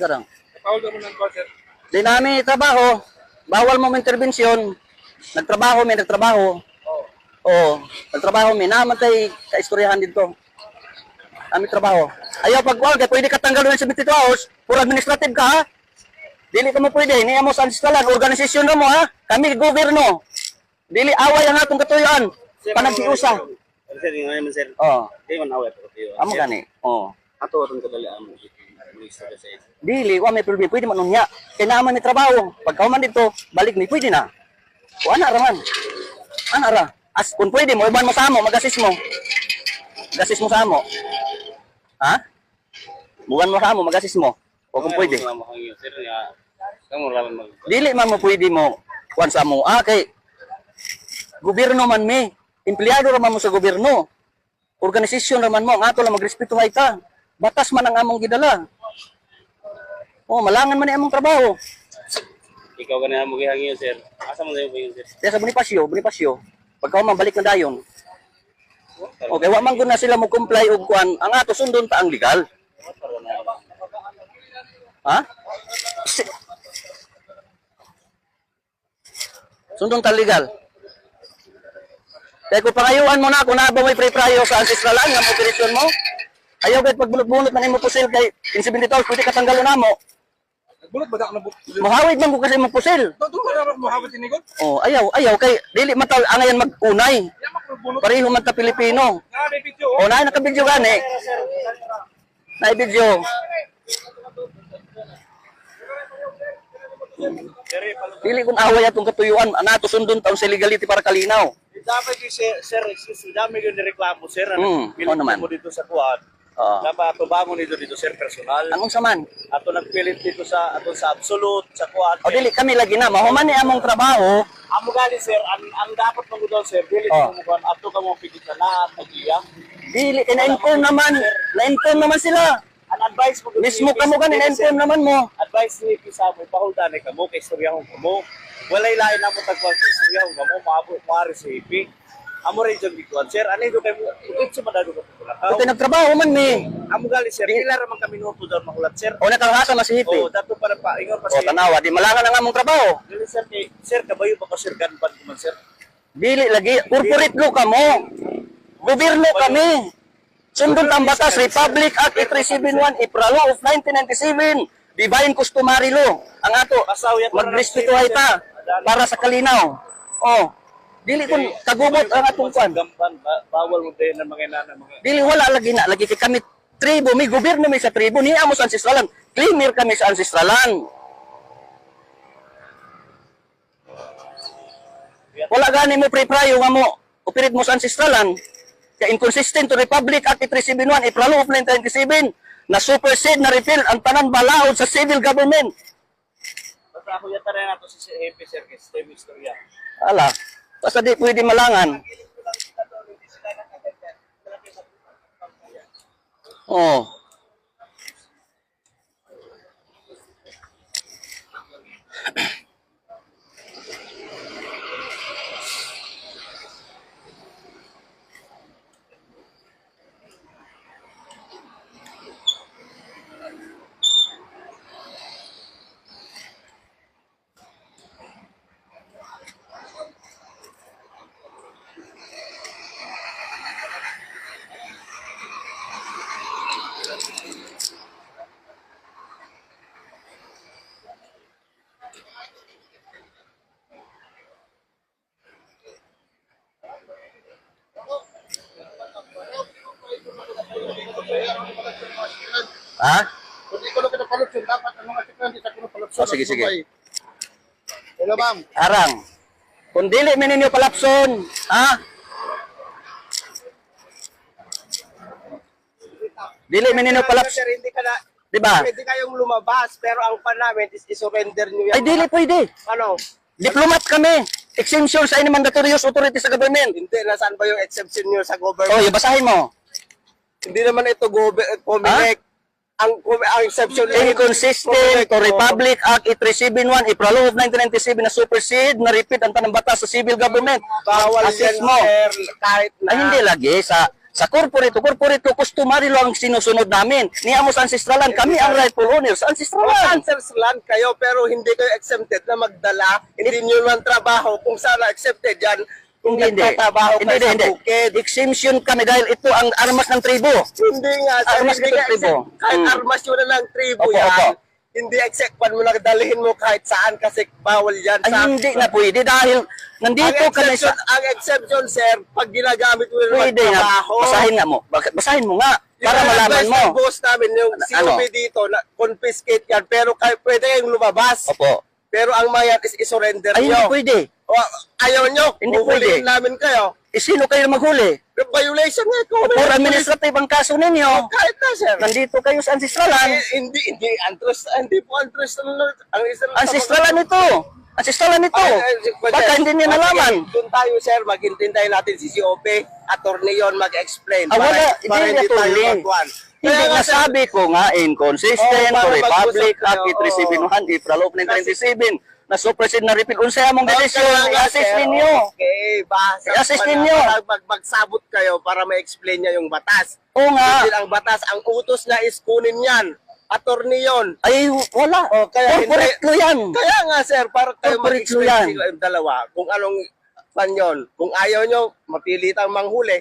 Garang. Paul naman ng sir. Di namin trabaho. Bawal mo intervensyon. Nagtrabaho, may nagtrabaho. Oo. Nagtrabaho, may namatay kaistoryahan dito. Kami trabaho. Ayaw pagkuhan, kaya pwede ka tanggal ng 72 hours, puro administrative ka, ha? Dili ka mo pwede, niya mo sa ancestralan, organisasyon na mo, ha? Kami, gobyerno. Dili, away ang atong katuyuan. Panagsiusa. Sir, yung ngayon, sir. Oo. Kayo man away po kayo. Amo gani. Oo. Ato atong kadalian mo. Dili, wa may problema, pwede man unya. Kaya naman may trabaho. Pagka man dito, balik ni, pwede na. O, ana raman. Ana ra. As, kung pwede mo, iban mo sa amo, mag-assist mo. Mag-assist mo sa amo. Ha? Buwan mo sa amo, mag-assist mo. O kung pwede. Sir, nga, kamu raman mag... Dili man mo pwede mo kuan sa mo. Kay gobyerno man mi. Empleyado raman mo sa gobyerno. Organisasyon raman mo. Ang ato lang magrespetuhay ka. Batas man ang among gidala. O, malangan man ni among trabaho. Ikaw ka na mo gihangyo, sir. Asa mo sa'yo po yun, sir? Kaya sa Bonifacio. Pagka man balik na dayon. Okay, wa man gud na sila mo comply og kuan. Ang ato sundon ta ang legal. Ha? Sundon ta legal. Kaya kung pangayuan mo na, kung na ba may pre-prayo sa ancestralan nga mo operasyon mo, ayaw kahit pagbulot-bulot man imo pusil kay 70 taon, pwede katanggalon na mo. Bulot ba na bu? Muhawid man ko kasi mo pusil. Doon ba na mo hawit tinigod? Oh, ayaw kay dili man ta angayan mag-unay. Pareho man ta Pilipino. Na may video. Oh, na naka-video gani. Na video. Dili kung away atong katuyuan, anato sundon taon sa legality para kalinaw. Dapat yung sir, dami yung nireklamo, sir. Oo naman. Mo dito sa kuwan. Dapat ato bangon dito, sir, personal. Anong saman? Ato nagpilit dito sa absolute, sa kuwan. O dili kami lagi na, mahuman ni among trabaho. Amo gali, sir, ang dapat mo doon, sir, dili mo kuwan, ato ka mo pigit na lahat, nagiya. Dili, na-inform naman sila. Ang advice mo Mismo kamo gani, na-inform naman mo. Advice ni Pisa mo, ipahuldan ka mo, kay istoryahon ka mo. Walay lain na mo tagpag istoryahon ka mo, maari sa hipi. Amo rin dyan bikuan, sir. Ano yung kayo, ikot sa madado ka po. Ito nagtrabaho man mi. Amo gali, sir. Pila raman kami nuto doon makulat, sir. O nakalahasa na si Hipi. Oo, dato para pa, ingon pa O tanawa, di malangan ang among trabaho. Dili, sir, sir, kabayo pa ko, sir, ganban ko man, sir. Dili lagi, corporate law kamo. Gobyerno kami. Sundon ang batas, Republic Act 8371, April of 1997. Divine Customary Law. Ang ato, magrespetuhay ta para sa kalinaw. Oh, dili kun kagubot ang atong kwan. Gamban, bawal mo din ng mga inana, mga... Dili wala lagi na, lagi kay kami tribo, may gobyerno may sa tribo, niya mo sa ancestralan. Claimer kami sa ancestralan. Wala gani mo pre-prayo nga mo, operate mo sa ancestralan. Kaya inconsistent to Republic Act 8371, April of 1997, na supersede na repeal ang tanan balaod sa civil government. Basta ako yata rin nato si Happy, sir, kay Steve Historia. Ala, basta di pwede malangan. Oh. Ha? Kung ikaw lang pinapalot yun, dapat ang mga siklan, di sa pinapalot. Oh, sige. Hello, ma'am. Arang. Kung dili man ninyo palapson, ha? Dili man ninyo palapson, Sir, hindi ka na, di ba? pwede kayong lumabas, pero ang pan namin is isurrender nyo yan. Ay, dili pwede. Ano? Diplomat kami. Exemption sa any mandatorious authority sa government. Hindi, nasaan ba yung exception nyo sa government? Oh, basahin mo. Hindi naman ito Comelec. Ang exception Inconsistent to Republic Act 8371, April of 1997 na supersede, na repeat ang tanang batas sa civil government. Bawal Assist yan, mo. sir, kahit na. Ay, hindi lagi sa Sa corporate customary lang ang sinusunod namin. Niya mo sa ancestralan, kami ang rightful owners sa ancestralan. Answers land kayo pero hindi kayo exempted na magdala. Hindi nyo man trabaho kung sana accepted yan. Kung nagtatrabaho kayo sa bukid. Exemption kami dahil ito ang armas ng tribo. Hindi nga, sir. Armas Hindi ng ka tribo. accept. Kahit armas yun na lang tribo Opo, yan. opo. Hindi accept mo na dalhin mo kahit saan kasi bawal yan. Ay, hindi na pwede dahil nandito kami sa... Ang exception, sir, pag ginagamit mo na Pwede nga. magtrabaho. Basahin nga mo. Basahin mo nga. Para Yung malaman advice mo. ng boss namin, yung Ano? COP dito, na confiscate yan, pero pwede kayong lumabas. Opo. Pero ang mayan is isurrender Ay, hindi nyo. pwede. O, ayaw nyo, Hindi huhulihin pwede. namin kayo. Sino kayo maghuli? Violation nga ito. For administrative ang kaso ninyo. Kahit na, sir. Nandito kayo sa ancestralan. Hindi po antrust. Ancestralan ito. Ancestralan ito. Baka hindi niya nalaman. Doon tayo, sir, maghintintay natin si COP, attorney yon mag-explain. Ah, wala. Para Hindi hindi tayo attorney. magwan. Hindi Kaya nga, sir, nasabi ko nga inconsistent Oo, to para Republic mag-usap Act kayo, 371 April of 1997 na suppression na repeal. Unsay among desisyon, kaya nga, i-assist sir, ninyo. Okay, basta. I-assist ninyo. Magsabot kayo para ma-explain niya yung batas. Oo nga. Hindi ang batas, ang utos niya is kunin yan. Attorney yon. Ay, wala. Oh, kaya Corporate law yan. Kaya nga, sir, para kayo Corporate mag-explain law yan. sila yung dalawa kung anong pan yun. Kung ayaw nyo, mapilitang manghuli.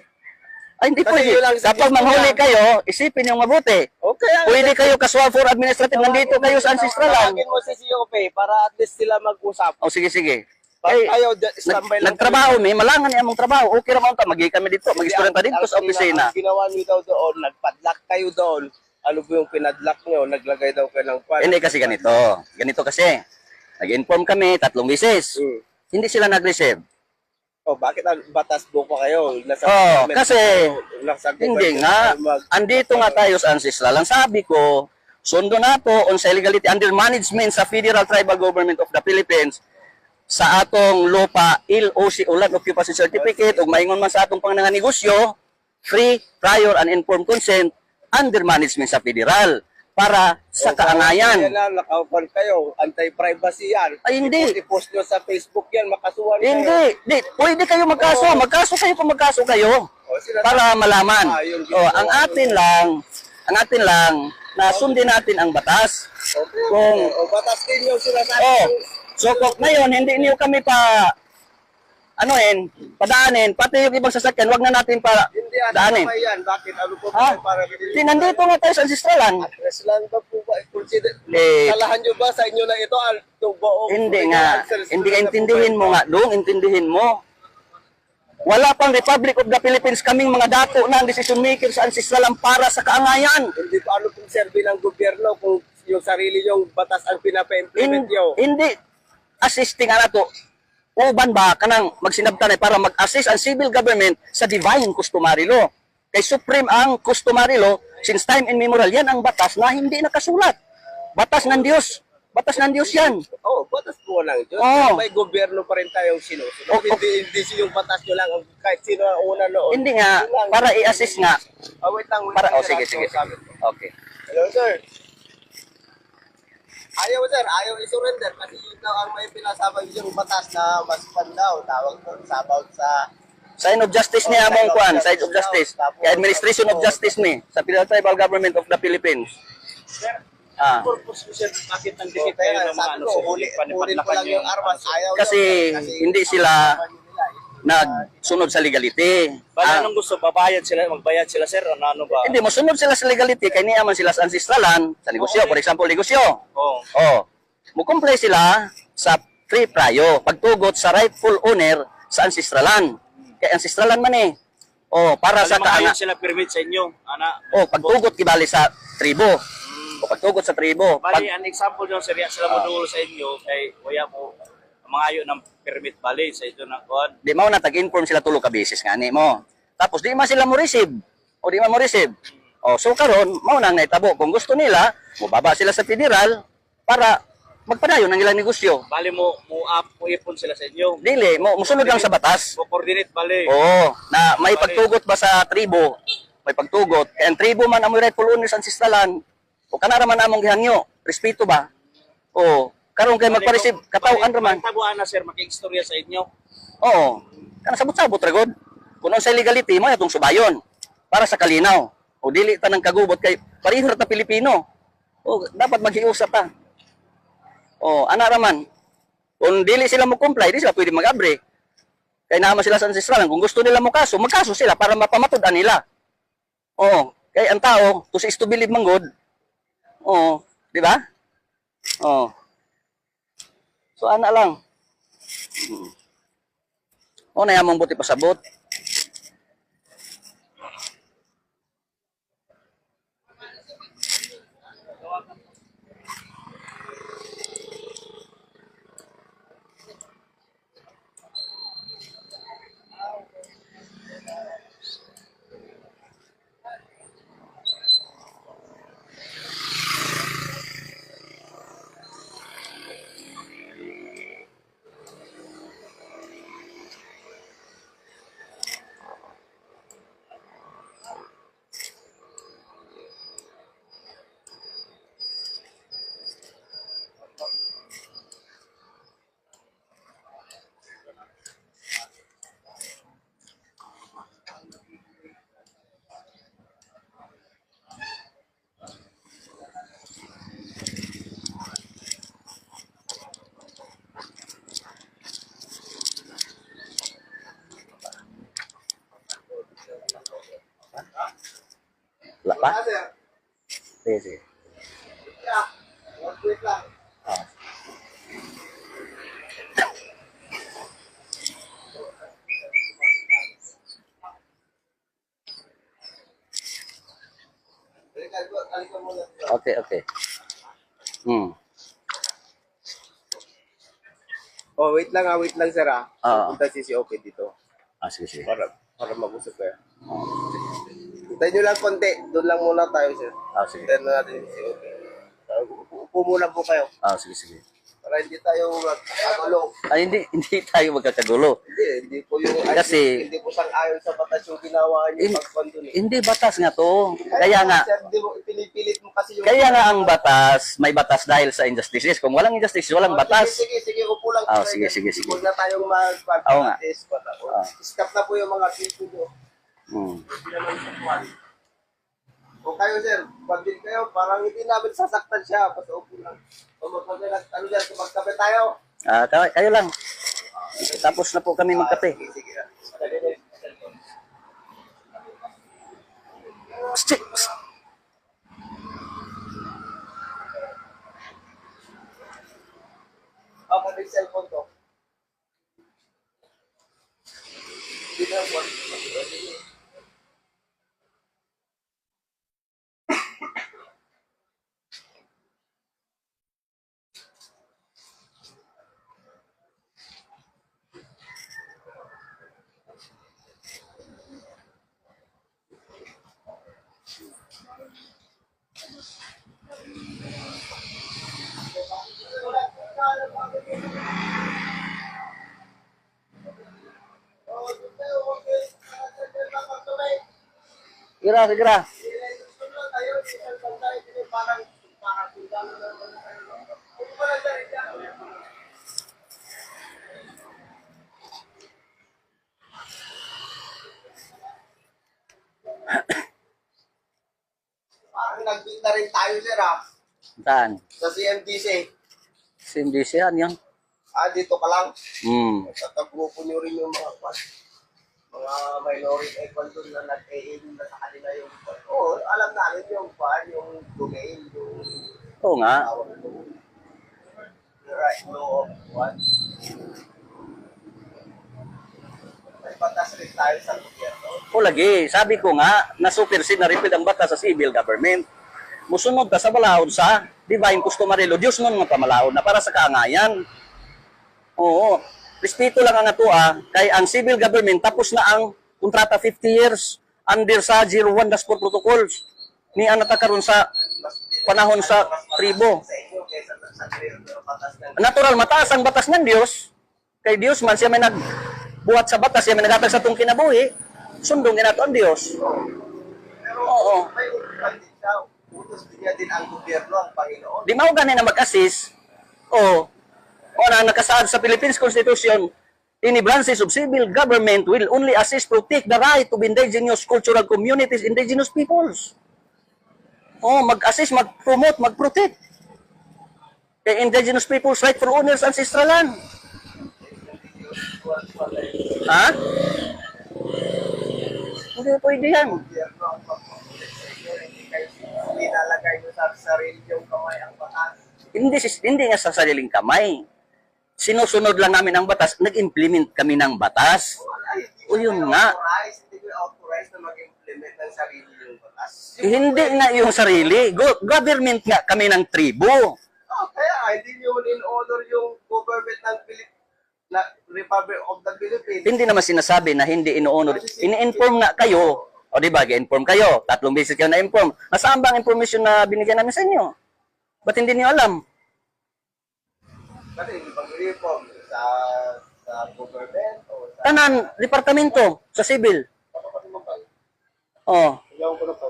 Ay, hindi Kasi pwede. yun lang sa Kapag gusto manghuli niya. kayo, isipin yung mabuti. O kaya, Pwede kayo kasuhan for administrative. Nandito kayo sa ancestralan. Tawagin mo si COP para at least sila mag-usap. O, sige, sige. Pag Ay, ayaw, standby lang. nagtrabaho may malangan niya among trabaho. Okay naman ta, magi kami dito. Mag-istorya ta dito sa opisina. Ang ginawa nyo daw doon, nagpadlock kayo doon. Ano po yung pinadlock nyo? Naglagay daw kayo ng kwan. Hindi kasi ganito. Ganito kasi. Nag-inform kami 3 beses. Hindi sila nag-receive. Oh, bakit ang batas buko kayo? Nasa Oh, government kasi kayo, nasa hindi government nga. kayo mag- Andito nga tayo sa ancestral. Ang sabi ko, sundo na to on sa illegality under management sa Federal Tribal Government of the Philippines sa atong lupa LOC o Land Occupancy Certificate ug maingon man sa atong panganang negosyo free, prior, and informed consent under management sa federal para sa kaangayan. Yan na, nakaupan kayo. Anti-privacy yan. Ay, hindi. I-post nyo sa Facebook yan, makasuhan kayo. Hindi, di, pwede kayo magkaso. Magkaso kayo kung magkaso kayo para malaman. Ang atin lang na sundin natin ang batas. Kung O, batas din yung sinasabi. so kung ngayon hindi niyo kami pa padaanin, pati yung ibang sasakyan, wag na natin pa Hindi, daanin. ano pa yan? Bakit? Ano po Ha? ba para Di nandito nga tayo sa ancestralan. Address lang ba po ba? Consider, Eh, salahan nyo ba sa inyo na ito? Hindi nga, hindi ka intindihin mo nga, dong, intindihin mo. Wala pang Republic of the Philippines kaming mga dato na ang decision maker sa ancestralan para sa kaangayan. Hindi pa ano pong serve ng gobyerno kung yung sarili yung batas ang pinapa-implement nyo. Hindi assisting ana to. Uban ba kanang magsinabtan para mag-assist ang civil government sa divine customary law. Kay supreme ang customary law since time immemorial. Yan ang batas na hindi nakasulat. Batas ng Diyos. Batas ng Diyos yan. Oo, batas po lang Diyos. Oo. May gobyerno pa rin tayong sinusunod. Oh, Hindi yung batas nyo lang. Kahit sino ang una noon. Hindi nga, Yun lang. para i-assist nga. Wait lang. Para, lang, sige. sabi ko. Okay. Hello, sir. Ayaw, sir. Ayaw i-surrender kasi yun daw ang may pinasabag yung batas na mas pandaw. Tawag ko sabaw sa... Sign of justice ni among kuan, sign of justice. Kay administration of justice ni sa Federal Tribal Government of the Philippines. Sir, Ah. purpose ko sir, bakit nang So, defeat kaya kayo ng mga sabi ano ko, sir? huli ko Panipadlakan lang yung armas. Ayaw Kasi yun, hindi sila nagsunod sa legality. Bala nung gusto, magbayad sila sir, ano ba? Hindi, masunod sila sa legality kay niya man sila sa ancestralan, sa negosyo, for example, negosyo. Oo. Oh. Mo-comply sila sa free prayo, pagtugot sa rightful owner sa ancestralan. Kay ancestralan man eh. Oh, para sa Bali, kaanga. sila permit sa inyo, ana. Oh, pagtugot kibali sa tribo. O pagtugot sa tribo. Bali, an example yung sir, sila mo sa inyo, kay waya mo, mga ayo ng permit bali sa ito na kuhan. Di mo na tag-inform sila tulo ka beses nga ni mo. Tapos di man sila mo receive. O di man mo receive. O so karon mao nang naitabo kung gusto nila, mobaba sila sa federal para magpadayon ng ilang negosyo. Bali mo ipon sila sa inyo. Dili mo musunod lang sa batas. Mo coordinate bali. Oo, na may pagtugot ba sa tribo? May pagtugot. Kaya ang tribo man ang rightful owners ancestralan. O kanara man among gihangyo, respeto ba? O karon kay magpa-receive kataw-an ra man. Tabuan na sir, makiistorya sa inyo. Oo. Kana sabot-sabot ra gud. Kung sa legality mo atong subayon. para sa kalinaw. O dili ta ng kagubot kay pareho ta Pilipino. O dapat maghiusap ta. O ana raman. Kung dili sila mo comply, di sila pwede mag-abre. Kaya naman sila sa ancestral. Kung gusto nila mo kaso, magkaso sila para mapamatudan nila. O, kay ang tao, to is to believe manggod. O, di ba? O. So ana lang. O na yamang buti pasabot. Wala pa? Sige, sige. Wait lang. Ah. Okay, okay. Oh, wait lang sir Oo. Punta si COP dito. Sige, sige. Para mag-usap kayo. Hintayin nyo lang konti. Doon lang muna tayo sir. Sige. Hintayin na natin si COP. Upo muna po kayo. Sige, sige. Para hindi tayo magkagulo. Ay, hindi tayo magkakagulo. Hindi po yung Kasi- hindi po sang-ayon sa batas yung ginawa niyo pag-condon eh. Hindi batas nga to. Kaya nga, Sir, hindi mo ipinipilit mo kasi yung kaya nga ang batas, may batas dahil sa injustices. Kung walang injustice, walang batas. Sige, upo lang. Sige, sige. Huwag na tayong mag-practice. Oo nga. Stop na po yung mga people nyo. Hindi naman sakwan. O kayo sir, pag din kayo, parang hindi namin sasaktan siya. Basta upo lang. O ano dyan, magkape tayo. Kayo lang. Tapos na po kami magkape. Sige. Psst, psst. Okay, may cellphone to. Hindi na po. Segera, segera. Parang nag-meet na rin tayo sir Saan? sa CMDC. CMDC, ano yan? Dito ka lang. Tatagrupo nyo rin yung mga minority doon na nag-aim na sa kanila yung alam namin yung yung domain, yung Oo nga. the right law of may batas rin tayo sa gobyerno. O lagi, sabi ko nga, na-supersede na repeal ang batas sa civil government. Musunod ka sa balahod sa divine customary law. Diyos nun mga pamalaod na para sa kaangayan. Oo. Respeto lang ang atua, kay ang civil government tapos na ang kontrata 50 years under sa 01-4 protocols. Ni anata karon sa panahon sa tribo. Sa inyo, kaysa sa batas ng Natural, mataas ang batas ng Diyos. Kay Diyos man, siya may nagbuhat sa batas, siya may nagatag sa itong kinabuhi. Sundong ginato ang Diyos. pero Oo. may utusan din siya. Utos din niya din ang gobyerno, ang Panginoon. Di mao gani na mag-assist. O na nakasaad sa Philippines Constitution, Any branches of civil government will only assist protect the right of indigenous cultural communities, indigenous peoples. Oh, mag-assist, mag-promote, mag-protect. The indigenous people's right for owners ancestral land. Ha? Hindi pwede yan. Gobyerno ang magpupulit sa inyo. Hindi kayo nilalagay nyo sa sarili yung kamay ang batas. Hindi nga sa sariling kamay. Sinusunod lang namin ang batas, nag-implement kami ng batas. O yun nga. Hindi ko authorize na mag-implement ng sarili yung batas. Hindi nga yung sarili. Government nga kami ng tribo. Oh, kaya hindi nyo in-honor yung government ng Republic of the Philippines. Hindi naman sinasabi na hindi ino-honor. Ini-inform nga kayo. O di ba, inform kayo. 3 beses kayo na-inform. Nasaan ba ang information na binigyan namin sa inyo? Ba't hindi niyo alam? Kasi hindi bang reform sa government o sa... Tanan, departamento, sa civil. Oh. Iyaw ko na po.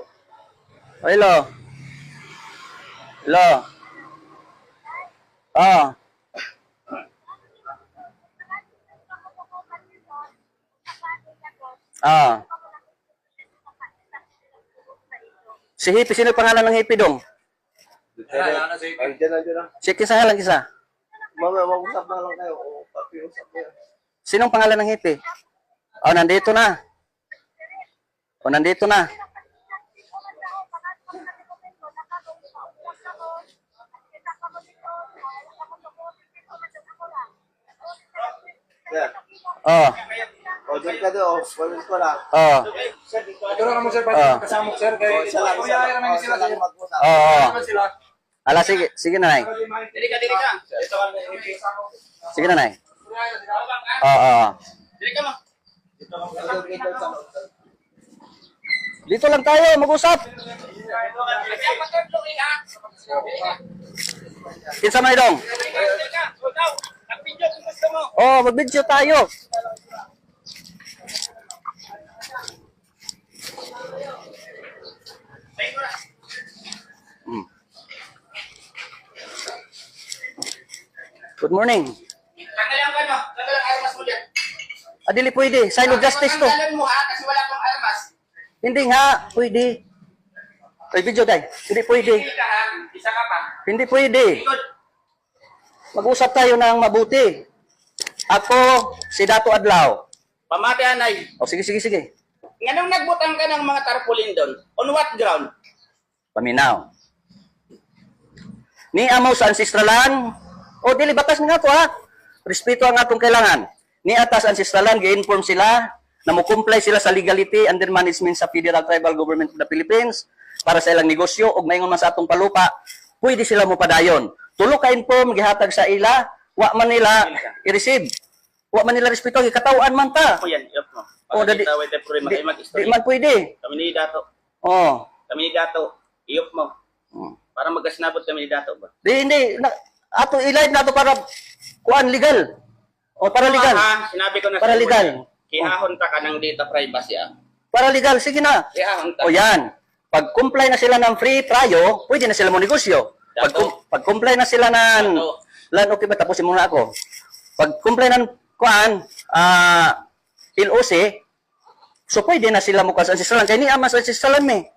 Hello. Hello. Ah. Ah. Si Hippie, sino yung pangalan ng Hippie dong? Andiyan na. Si kisa lang kisa. Mamaya, mag-usap na lang kayo. O, papiusap na yan. Sinong pangalan ng Hippie? Oh, nandito na. Oh, nandito na. Yan. Oh. O, dyan ka doon. Pwede ko lang. Oh. Ito na naman sir, Ah. kasama ko sir. Kaya Isa lang, kuya, ay naman sila sir. mag-usap. Oh. Naman sila. Ala, sige. Sige na, Nay. Dili ka. Ito ka. Sige na, Nay. Oo, oo. Dili ka mo. Dito lang tayo, mag-usap. Kinsa man dong? Oh, mag-video tayo. Hmm. Good morning. Tanggalan ka no. Tanggalan armas mo dyan. Adili pwede. Sign of justice to. Tanggalan mo ha kasi wala kang armas. Hindi nga, pwede. Ay, video tayo. Hindi pwede. Hindi ka ha. Isa ka pa. Hindi pwede. Ikot. Mag-usap tayo ng mabuti. Ako, si Dato Adlaw. Pamati anay. O, sige, sige, sige. Nganong nagbutang ka ng mga tarpaulin doon? On what ground? Paminaw. Ni amo sa ancestralan. O, dili, batas nga ako, ha? Respeto ang atong kailangan. Ni atas ancestralan, gi-inform sila na mo-comply sila sa legality under management sa Federal Tribal Government of the Philippines para sa ilang negosyo o maingon man sa atong palupa, pwede sila mo padayon. Tulo ka inform, gihatag sa ila, wa man nila i-receive. Wa man nila respeto, gikatawan man ta. Ako yan. Iyop mo. O, dadi, Pagkita wait for di, mag-history. di man pwede. Kami ni Dato. Oh. Kami ni Dato. Iyop mo. Hmm. Para magkasinabot kami ni Dato ba? Hindi. Ato ilay na to para kuan legal. O para legal. Ha, sinabi ko na Para sa iyo, legal. Kihahon ka ng data privacy ah. Para legal, sige na. Kihahon ka. O yan. Pag comply na sila ng free trial, pwede na sila mo negosyo. Pag comply na sila ng land, okay ba? Tapusin muna ako. Pag comply ng kuan, LOC, so pwede na sila mo sa ancestralan. Kaya ni ama sa ancestralan me.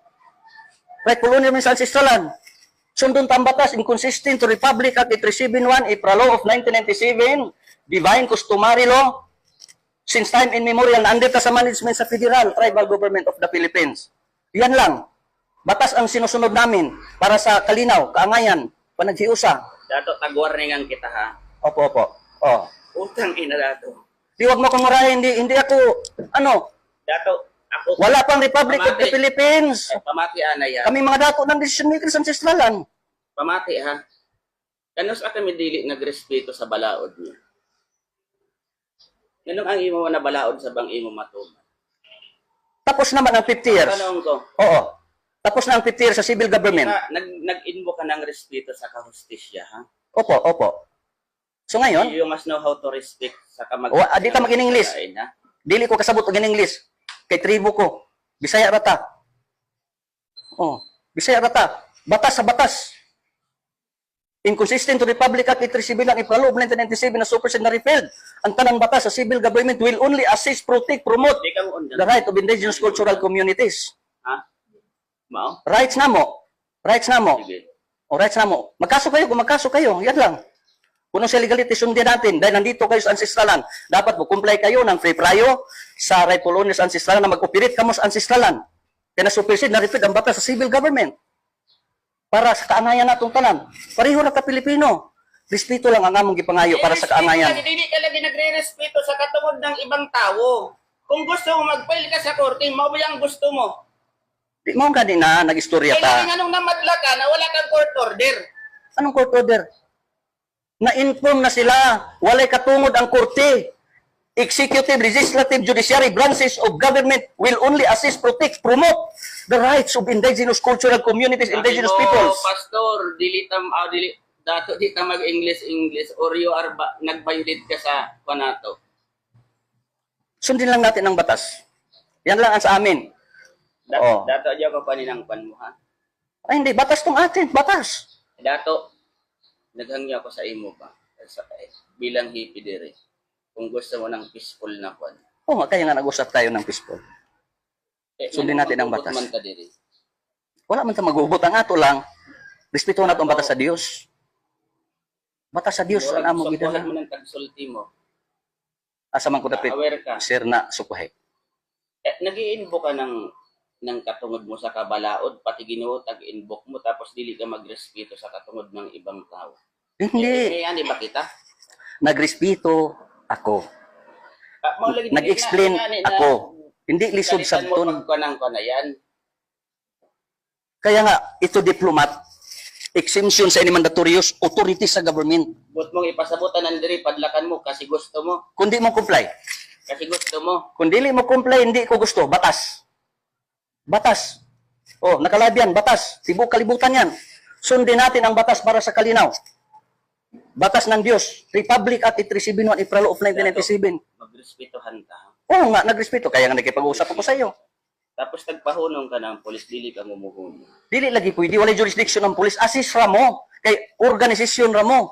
Right, pulunin mo sa ancestralan. Sundon tambatas, inconsistent to Republic Act 371, April Law of 1997, Divine Customary Law, since time immemorial, na-under sa management sa Federal Tribal Government of the Philippines. Yan lang. Batas ang sinusunod namin para sa kalinaw, kaangayan, panaghiusa. Dato, tag-warningan kita ha. Opo, opo. Oh. Utang ina Dato. Di wag mo kong marahin, hindi ako, Dato, ako. wala pang Republic of the Pamati. Philippines. Pamati anay ha. Kami mga dato ng decision makers ancestralan. Pamati ha. Kanos ka kami dili nagrespeto sa balaod niya. Ganun ang imo na balaod sa bang imo matuman. Tapos naman ang 50 years. Tanong ko, Oo. Tapos na ang 50 years sa civil government. nag-invoke ka ng respeto sa kahustisya ha. Opo, opo. So ngayon, You must know how to respect sa di ka mag-in-English. ha. Dili ko kasabot og English. Kay tribo ko. Bisaya rata. Oh, Bisaya rata. Batas sa batas. Inconsistent to Republic Act 371 April 1997 na supersede na repealed. ang tanang batas sa civil government will only assist, protect, promote Di ka mo on the right of indigenous cultural communities. Ha? Mao? Rights na mo. Rights na mo. Sige. O rights na mo. Magkaso kayo kung magkaso kayo. Yan lang. Kung sa legality, sundin natin. Dahil nandito kayo sa ancestralan. Dapat mag-comply kayo ng free prayo sa rightful owners sa ancestralan na mag-operate kamo sa ancestralan. Kaya na-supersede, na-repeat ang batas sa civil government. Para sa kaangayan natong tanan. Pareho na ka Pilipino. Respeto lang ang among gipangayo para sa kaangayan. Hindi ka lagi nagre-respeto sa katungod ng ibang tao. Kung gusto mo mag-file ka sa korte, mao ang gusto mo. Di mo gani na nag-istorya Kailangan ta. anong namadla ka na wala kang court order. Anong court order? Na-inform na sila. Walay katungod ang korte. Executive, legislative, judiciary branches of government will only assist, protect, promote the rights of indigenous cultural communities, indigenous peoples. Pastor, dili dato di ka mag-English or you are nag-violate ka sa panato. Sundin lang natin ang batas. Yan lang ang sa amin. Oh. Dato diyo ka pa ninang pan mo ha. Ay hindi, batas tong atin. Batas. Dato, naghangyo ako sa imo pa bilang hippie dire. Kung gusto mo ng peaceful na kwan. Oo nga, kaya nga nag-usap tayo ng peaceful. Sundin natin ang batas. Man ka dire. Wala man ta mag-ubot. Ang ato lang, respeto na ang batas sa Dios. Batas sa Dios ang amo gidala. Mo ng tagsulti mo. Asa man ko dapit, Aware ka. sir na sukuhay. Nag-i-invoke ka ng katungod mo sa kabalaod, pati Ginoo tag-invoke mo, tapos dili ka magrespeto sa katungod ng ibang tao. Hindi. Yan, ba kita? Nagrespeto ako. Nag-explain ako. Hindi lisod sa ton. Kanang ko na yan. Kaya nga, ito diplomat, exemption sa any mandatorious authority sa government. But mong ipasabutan ng diri, padlakan mo kasi gusto mo. Kundi mo comply. Kasi gusto mo. Kung dili mo comply, hindi ko gusto. Batas. Batas. Oh, nakalabyan, batas. Tibo kalibutan yan. Sundin natin ang batas para sa kalinaw. Batas ng Diyos. Republic Act 371, April of 1997. Magrespetuhan ka. Oo nga, nagrespeto. Kaya nga nakipag-uusap ako sa iyo. Tapos tagpahunong ka ng polis, dili ka mumuhunong. Dili lagi pwede. Walay jurisdiction ng police. Assist ra mo. Kay organisasyon ra mo.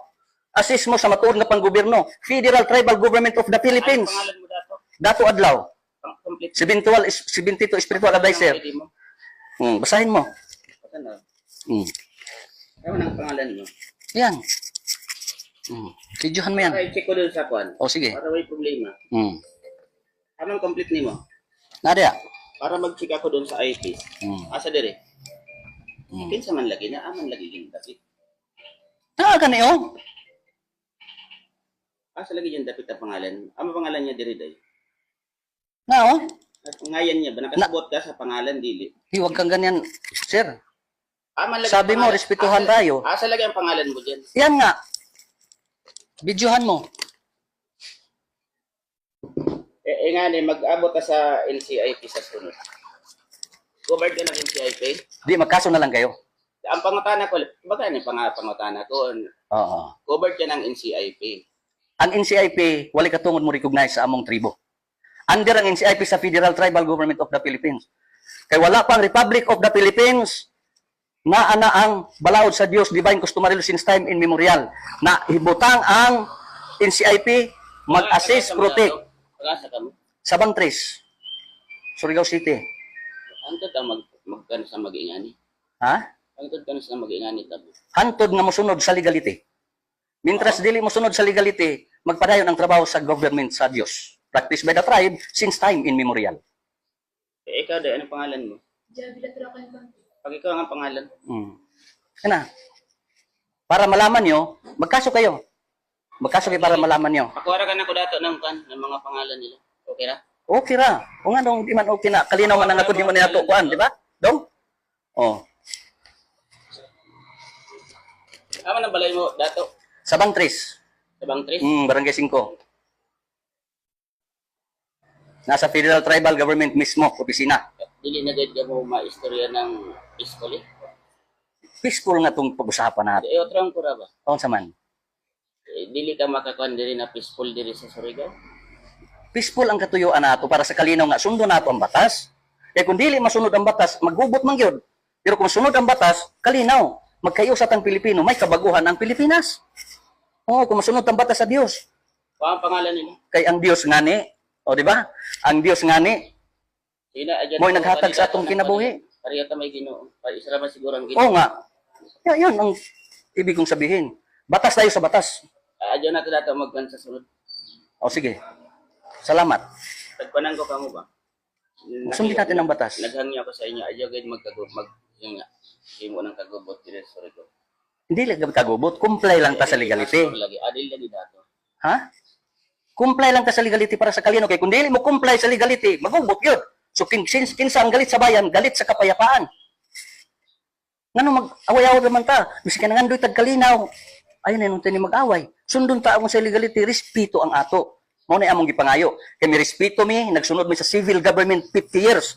Assist mo sa matuod nga panggobyerno. Federal Tribal Government of the Ano Philippines. pangalan mo dato? Dato Adlaw. Complete. 72 Spiritual Advisor. Pwede mo. Basahin mo. Ano? Hmm. Ano ang pangalan mo? Yan. Videohan mo yan. Para i-check ko dun sa kwan. O sige. Para may problema. Anong complete nimo? Nadia. Para mag-check ako dun sa IP. Asa dire? Hmm. Kinsa man lagi na, aman lagi yung dapit. Gani oh. Asa lagi yung dapit ang pangalan? Ano pangalan niya dire day? Na oh. At ngayon niya ba nakasabot ka sa pangalan dili? Huwag kang ganyan, sir. Aman lagi Sabi ang mo, pangalan. respetuhan Asa- tayo. Asa lagi ang pangalan mo diyan? Yan nga. Videohan mo. Nga ni mag-abot ka sa NCIP sa sunod. Covered ka ng NCIP? Di, magkaso na lang kayo. Ang pangutana ko, baga ni pangutana ko, Oo. covered ka ng NCIP. Ang NCIP, wali katungod mo recognize sa among tribo. Under ang NCIP sa Federal Tribal Government of the Philippines. Kay wala pang Republic of the Philippines na ana ang balaod sa Dios divine customary law since time immemorial na hibutang ang NCIP mag-assist, protect Pag-asa ka mo. sa Bangtres, Surigao City. Antod ka magkano sa mag-ingani. Ha? Antod ka na sa mag-ingani tabo. Hantod nga mosunod sa legality. Mintras dili mosunod sa legality, magpadayon ang trabaho sa government sa Dios. Practiced by the tribe since time immemorial. Ikaw day, anong pangalan mo? Pag ikaw ang pangalan. Yan. Para malaman nyo, magkaso kayo. Magkaso kayo para malaman nyo. Pakuwara ka na ko dato ng mga pangalan nila. Okay na? Okay ra. O nga dong, di man okay na. Kalinaw man na di man nato kuan, di ba? Dong? Oh. Ama na balay mo dato Sa Bangtres. sa Bangtres. Barangay 5. Nasa Federal Tribal Government mismo, opisina. Dili na gid ka mo maistorya ng iskol eh. Peaceful nga tong pag-usapan natin. Otrang ko ra ba? Taon sa man. Dili ka makakuan diri na peaceful diri sa Surigao. Peaceful ang katuyuan nato para sa kalinaw nga sundo nato ang batas. Kaya kung dili masunod ang batas, maghubot man gyud. Pero kung sunod ang batas, kalinaw. Magkayusat ang Pilipino, may kabaguhan ang Pilipinas. Oo, kung masunod ang batas sa Dios. Kuha ang pangalan nila. Kay ang Dios ngani, o di ba? Ang Dios ngani, Sina, adyan mo'y ako, naghatag sa kandidato atong ng kinabuhi. Pareha ta may Ginoo. Isa ra man siguro ang Oo Ginoo. nga. Yan ang ibig kong sabihin. Batas tayo sa batas. Adyan nato dato magkan sa sunod. O sige. Salamat. Tagpanan ko kamo ba? Sundin natin ang batas. Naghangi ako sa inyo. Adyo gid yun nga. Himo nang kagubot dire sorry ko. Hindi lang kagubot. Comply lang ta sa legality. Lagi adil lagi dato. Ha? Comply lang ta sa legality para sa kalino. Kaya kung dili mo comply sa legality, magubot yun. So, kinsa ang galit sa bayan, galit sa kapayapaan. Ngano mag-away-away naman ta? Misi ka nangandoy tagkalinaw. Ayun na nung mag-away. Sundon ta ang sa legality, respeto ang ato. Mao na among gipangayo. Kay mi respeto mi, nagsunod mi sa civil government 50 years.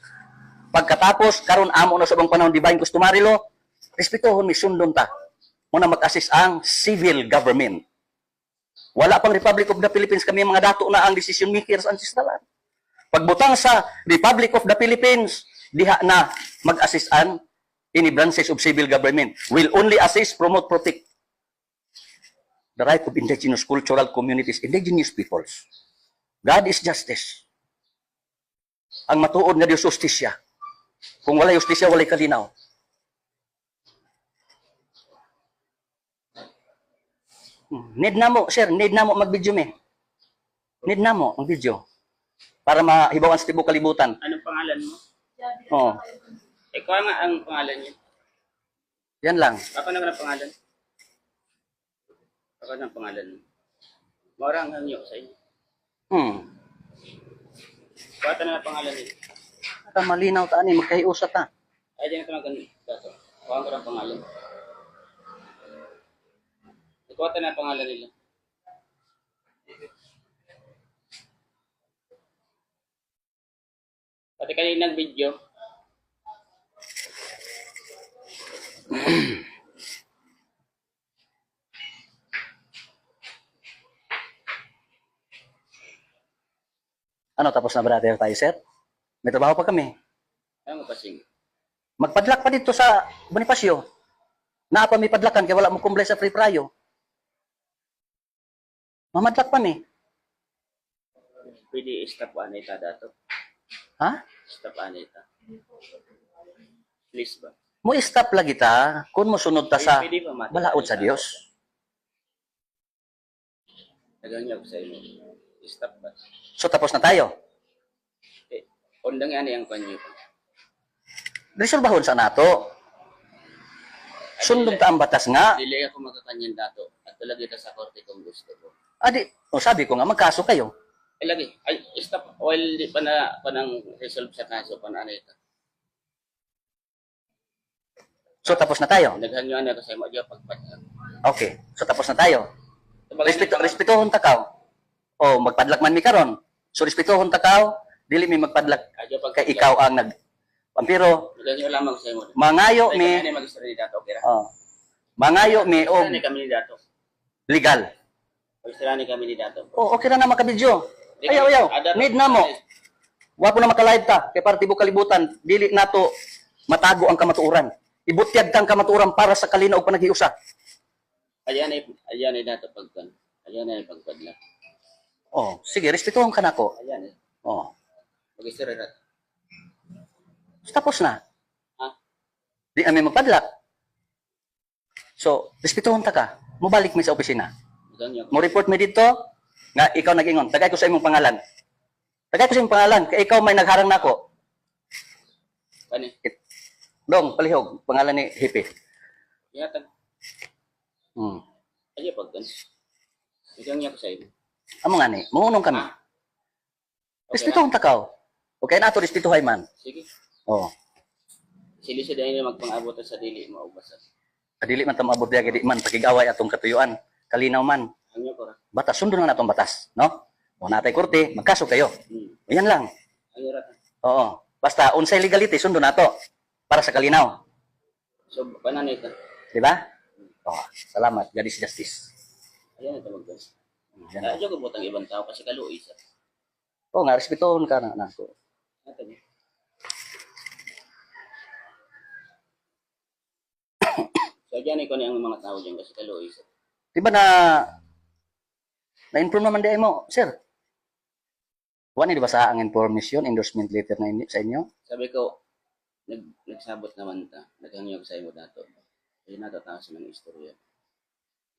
Pagkatapos, karon amo na sa ubang panahon divine customary law, respetohon mi sundon ta. Muna mag-assist ang civil government. Wala pang Republic of the Philippines kami mga dato na ang decision makers ancestralan. Pagbutang sa Republic of the Philippines, diha na mag-assist an any branches of civil government will only assist, promote, protect the right of indigenous cultural communities, indigenous peoples. God is justice. Ang matuod nga Dios justisya. Kung wala justisya, wala kalinaw. Need na mo, sir, need na mo mag-video me. Need na mo mag-video. Para mahibawan sa tibok kalibutan. Anong pangalan mo? Oo. Ikaw nga ang pangalan niyo. Yan lang. Baka na ng pangalan. Baka ng pangalan mo. Maura ang hangyo sa inyo. Baka na ng pangalan niyo. Para malinaw ta ani magkahiusa ta. Ay, di na ito maganda. Baka ko ng pangalan. Ikaw na ng pangalan nila. Pati kaninang video, Ano, tapos na brother tayo, sir? May trabaho pa kami. ano mo pasing? Magpadlak pa dito sa Bonifacio. Naapa may padlakan kaya wala mo kumblay sa free prayo. Mamadlak pa mi. Pwede stop anita dato. Ha? Stop anita. Please ba? Mo stop lagi ta kung mo sunod ta sa Pwede ba mati? balaod sa Dios. Naganyag sa inyo. Stop ba? So tapos na tayo. Eh, undang yan yung kanyo. Resolbahon sa nato. Sundog ta ang batas nga. Dili ako magkakanyan dato. At talaga ito sa korte kung gusto ko. Adi, o sabi ko nga magkaso kayo. Ay lagi. Ay, stop. While di pa na panang resolve sa kaso pa na ito. So tapos na tayo. Naghangyan ako sa imo. Diyo pagpatag. Okay. So tapos na tayo. Respetuhon ta kaw. O magpadlak man mi karon. So respetuhon ta kaw, dili mi magpadlak Adyo kay ikaw ang nag Pampiro, Naghangyan lamang sa imo. mangayo Ay, mi, kami mag-story dato. Okay ra. mangayo mi og Mag-story kami ni dato. legal. Mag-story kami ni dato. Oh, okay ra na makabidyo. Ayaw, ayaw. Need na mo. Wa po na makalive ta kay para tibok kalibutan, dili nato matago ang kamatuoran. Ibutyag kang kamatuoran para sa kalinaw ug panaghiusa. Ayan ay dato pagkan. Ayan ay pagpadla. Oh, sige, respetuhon ka nako. Ayan eh. Oh, Mag-story ra. tapos na. Ha? Di kami magpadlak. So, respetuhon ta ka. Mubalik mi sa opisina. Naghangyan Mo report mi dito nga ikaw nag-ingon. Tagay ko sa imong pangalan. Tagay ko sa imong pangalan kay ikaw may nagharang nako. Kani. Dong, palihog, pangalan ni Hippie. Yatag. Hmm. Ayan pagkan. Naghangyan ko sa imo. Amo nga ni, mangunong kami. Okay Respetuhon ta ka. Okay na to respetuhay man. Sige. Oh. Sili sa dahil magpang-abot sa dili mo ubasat. Kadili man ta maabot diya di man pakigaway atong katuyuan. Kalinaw man. Hangyo ko ra. Batas sundon na natong batas, no? O natay korte, magkaso kayo. Yan lang. Hangyo ra. Oo. Basta unsay legality sundon nato para sa kalinaw, So kanan ito. di ba? Oh, salamat. God is justice. Ayan ito magdan. Yan. Adyo ko butang ibang tao kasi kaluoy sa. Oo nga, respetuhon ka na nako. Natin. So diyan ko ni ang mga tao diyan kasi kaluoy sa. Di ba na Na-inform naman di mo, sir. Wala di ba sa ang information, endorsement letter na sa inyo? Sabi ko, nagsabot naman ta. Naghangyo ko sa imo dato. Ayun na tatawa sa mga istorya.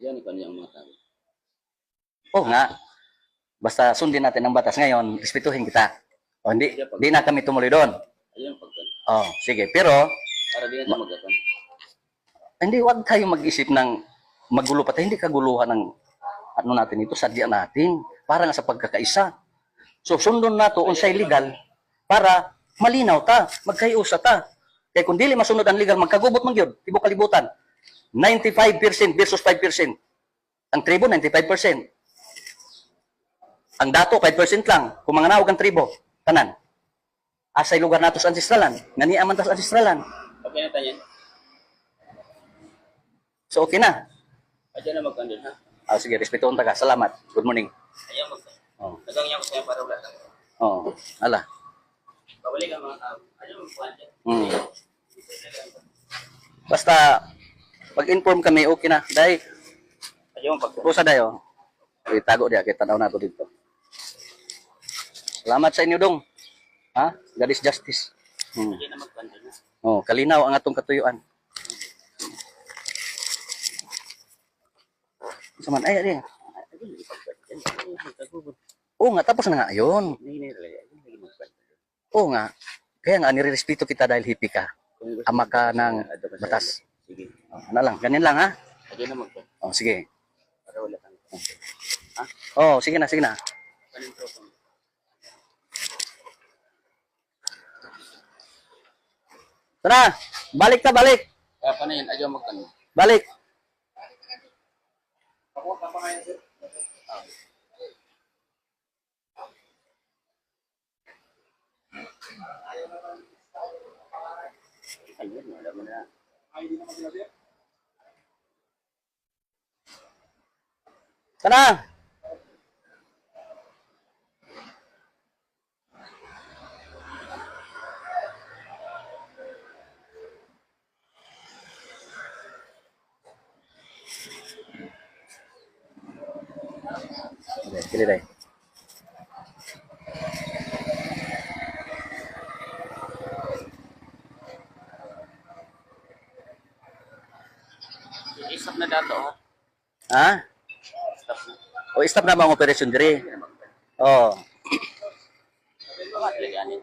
Yan ikaw niyang mga tao. Oo nga. Basta sundin natin ang batas ngayon, respetuhin kita. O hindi, di na kami tumuloy doon. Ayun pagkan. Oh, sige. Pero, Para di na tayo magkakon. hindi, wag tayo mag-isip ng magulo pa tayo. Hindi kaguluhan ng ano natin ito, sadya natin. Para nga sa pagkakaisa. So, sundon na to unsay legal para malinaw ta, magkayusa ta. Kaya kung dili masunod ang legal, magkagubot man yun, tibok kalibutan. 95% versus 5%. Ang tribo, 95%. Ang dato, 5% lang. Kung mga naog ang tribo, tanan. Asay lugar nato sa ancestralan. Naniaman ta sa ancestralan. Okay na tayo. So, okay na. Ayun na magkandun ha. Sige, respetuon ta ka. Salamat. Good morning. Ayun magkandun. Oh. Naghangyo ko sa iyo para wala ka. Oh. Ala. Pabalik ang mga tao. Ayun magkandun. Basta, pag-inform kami, okay na. Dahil, Ayun pagkan. pusa dayo. Itago dia, kita tanaw na to dito. Salamat sa inyo, dong. Ha? God is justice. Ayun na magkandun ha. Oh, kalinaw ang atong katuyuan. Saman, ay, Ayun ipagkandun. Ayun magkagubot. Oo nga, tapos na nga yun. Ayun magkandun. Oo nga. Kaya nga, nirerespeto kita dahil hippie ka. Ama ka ng batas. Sige. Ano lang, ganyan lang ha. Ayun na magkandun. Oh, sige. Para wala kang. Oh, sige na, sige na. Kanin tropa. Tara, balik ta, balik. Kaya pa na yun. Ayun magkandun. Balik. Ayun, wala mo na. Tara. Okay, kili dai. Stop na dato ha. Ha? Stop na. O stop na ba ang operasyon diri? Oh. Bakit laganin?